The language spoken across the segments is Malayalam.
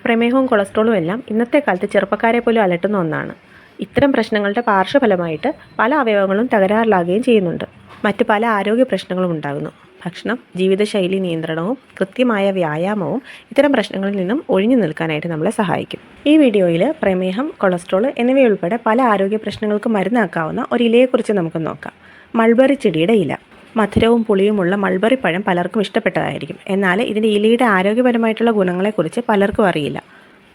പ്രമേഹവും കൊളസ്ട്രോളും എല്ലാം ഇന്നത്തെ കാലത്ത് ചെറുപ്പക്കാരെ പോലും അലട്ടുന്ന ഒന്നാണ്. ഇത്തരം പ്രശ്നങ്ങളുടെ പാർശ്വഫലമായിട്ട് പല അവയവങ്ങളും തകരാറിലാകുകയും ചെയ്യുന്നുണ്ട്. മറ്റ് പല ആരോഗ്യ പ്രശ്നങ്ങളും ഉണ്ടാകുന്നു. ഭക്ഷണം, ജീവിതശൈലി നിയന്ത്രണവും കൃത്യമായ വ്യായാമവും ഇത്തരം പ്രശ്നങ്ങളിൽ നിന്നും ഒഴിഞ്ഞു നിൽക്കാനായിട്ട് നമ്മളെ സഹായിക്കും. ഈ വീഡിയോയിൽ പ്രമേഹം, കൊളസ്ട്രോൾ എന്നിവയുൾപ്പെടെ പല ആരോഗ്യ പ്രശ്നങ്ങൾക്ക് മരുന്നാക്കാവുന്ന ഒരു ഇലയെക്കുറിച്ച് നമുക്ക് നോക്കാം. മൾബറി ചെടിയുടെ ഇല. മധുരവും പുളിയുമുള്ള മൾബറി പഴം പലർക്കും ഇഷ്ടപ്പെട്ടതായിരിക്കും. എന്നാൽ ഇതിൻ്റെ ഇലയുടെ ആരോഗ്യപരമായിട്ടുള്ള ഗുണങ്ങളെക്കുറിച്ച് പലർക്കും അറിയില്ല.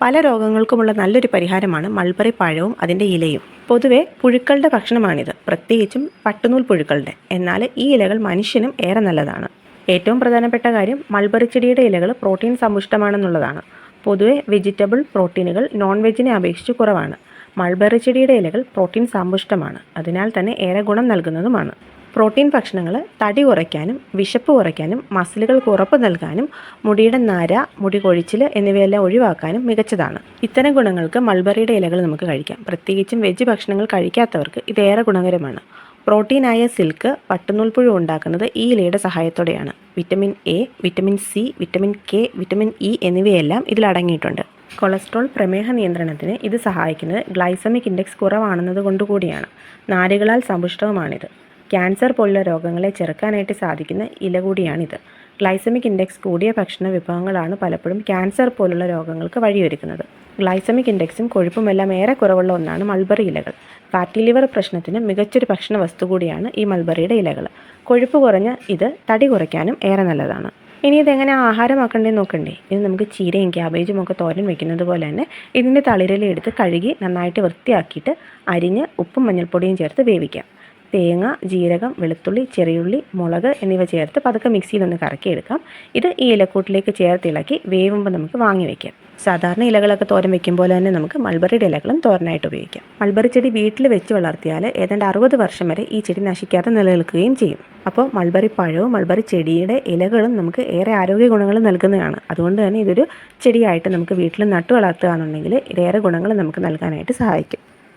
പല രോഗങ്ങൾക്കുമുള്ള നല്ലൊരു പരിഹാരമാണ് മൾബറി പഴവും അതിൻ്റെ ഇലയും. പൊതുവെ പുഴുക്കളുടെ ഭക്ഷണമാണിത്, പ്രത്യേകിച്ചും പട്ടുനൂൽ പുഴുക്കളുടെ. എന്നാൽ ഈ ഇലകൾ മനുഷ്യനും ഏറെ നല്ലതാണ്. ഏറ്റവും പ്രധാനപ്പെട്ട കാര്യം മൾബറി ചെടിയുടെ ഇലകൾ പ്രോട്ടീൻ സമ്പുഷ്ടമാണെന്നുള്ളതാണ്. പൊതുവെ വെജിറ്റബിൾ പ്രോട്ടീനുകൾ നോൺ വെജിനെ അപേക്ഷിച്ച് കുറവാണ്. മൾബറി ചെടിയുടെ ഇലകൾ പ്രോട്ടീൻ സമ്പുഷ്ടമാണ്, അതിനാൽ തന്നെ ഏറെ ഗുണം നൽകുന്നതുമാണ്. പ്രോട്ടീൻ ഭക്ഷണങ്ങൾ തടി കുറയ്ക്കാനും വിശപ്പ് കുറയ്ക്കാനും മസിലുകൾക്ക് ഉറപ്പ് നൽകാനും മുടിയുടെ നര, മുടി കൊഴിച്ചിൽ എന്നിവയെല്ലാം ഒഴിവാക്കാനും മികച്ചതാണ്. ഇത്തരം ഗുണങ്ങൾക്ക് മൾബറിയുടെ ഇലകൾ നമുക്ക് കഴിക്കാം. പ്രത്യേകിച്ചും വെജ് ഭക്ഷണങ്ങൾ കഴിക്കാത്തവർക്ക് ഇതേറെ ഗുണകരമാണ്. പ്രോട്ടീനായ സിൽക്ക്, പട്ടുനൂൽപ്പുഴു ഉണ്ടാക്കുന്നത് ഈ ഇലയുടെ സഹായത്തോടെയാണ്. Vitamin A, vitamin C, vitamin K, vitamin E എന്നിവയെല്ലാം ഇതിലടങ്ങിയിട്ടുണ്ട്. കൊളസ്ട്രോൾ, പ്രമേഹ നിയന്ത്രണത്തിന് ഇത് സഹായിക്കുന്നത് ഗ്ലൈസമിക് ഇൻഡെക്സ് കുറവാണെന്നത് കൂടിയാണ്. നാരുകളാൽ സമ്പുഷ്ടവുമാണിത്. ക്യാൻസർ പോലുള്ള രോഗങ്ങളെ ചെറുക്കാനായിട്ട് സാധിക്കുന്ന ഇല കൂടിയാണിത്. ഗ്ലൈസമിക് ഇൻഡെക്സ് കൂടിയ ഭക്ഷണ വിഭവങ്ങളാണ് പലപ്പോഴും ക്യാൻസർ പോലുള്ള രോഗങ്ങൾക്ക് വഴിയൊരുക്കുന്നത്. ഗ്ലൈസമിക് ഇൻഡെക്സും കൊഴുപ്പുമെല്ലാം ഏറെ കുറവുള്ള ഒന്നാണ് മൾബറി ഇലകൾ. ഫാറ്റി ലിവർ പ്രശ്നത്തിന് മികച്ചൊരു ഭക്ഷണ വസ്തു കൂടിയാണ് ഈ മൾബറിയുടെ ഇലകൾ. കൊഴുപ്പ് കുറഞ്ഞ ഇത് തടി കുറയ്ക്കാനും ഏറെ നല്ലതാണ്. ഇനി ഇതെങ്ങനെ ആഹാരമാക്കണ്ടേ നോക്കണ്ടേ? ഇത് നമുക്ക് ചീരയും ക്യാബേജും ഒക്കെ തോരൻ വെക്കുന്നത് പോലെ തന്നെ ഇതിൻ്റെ തളിരില എടുത്ത് കഴുകി നന്നായിട്ട് വൃത്തിയാക്കിയിട്ട് അരിഞ്ഞ് ഉപ്പും മഞ്ഞൾപ്പൊടിയും ചേർത്ത് വേവിക്കാം. തേങ്ങ, ജീരകം, വെളുത്തുള്ളി, ചെറിയുള്ളി, മുളക് എന്നിവ ചേർത്ത് പതുക്കെ മിക്സിയിലൊന്ന് കറക്കിയെടുക്കാം. ഇത് ഈ ഇലക്കൂട്ടിലേക്ക് ചേർത്തിളക്കി വേവുമ്പോൾ നമുക്ക് വാങ്ങി വയ്ക്കാം. സാധാരണ ഇലകളൊക്കെ തോരൻ വെക്കുമ്പോൾ തന്നെ നമുക്ക് മൾബറിയുടെ ഇലകളും തോരനായിട്ട് ഉപയോഗിക്കാം. മൾബറി ചെടി വീട്ടിൽ വെച്ച് വളർത്തിയാൽ ഏതാണ്ട് 60 വർഷം വരെ ഈ ചെടി നശിക്കാതെ നിലനിൽക്കുകയും ചെയ്യും. അപ്പോൾ മൾബറി പഴവും മൾബറി ചെടിയുടെ ഇലകളും നമുക്ക് ഏറെ ആരോഗ്യ ഗുണങ്ങൾ നൽകുന്നതാണ്. അതുകൊണ്ട് തന്നെ ഇതൊരു ചെടിയായിട്ട് നമുക്ക് വീട്ടിൽ നട്ടു വളർത്തുകയാണെന്നുണ്ടെങ്കിൽ ഇതേറെ ഗുണങ്ങൾ നമുക്ക് നൽകാനായിട്ട് സഹായിക്കും.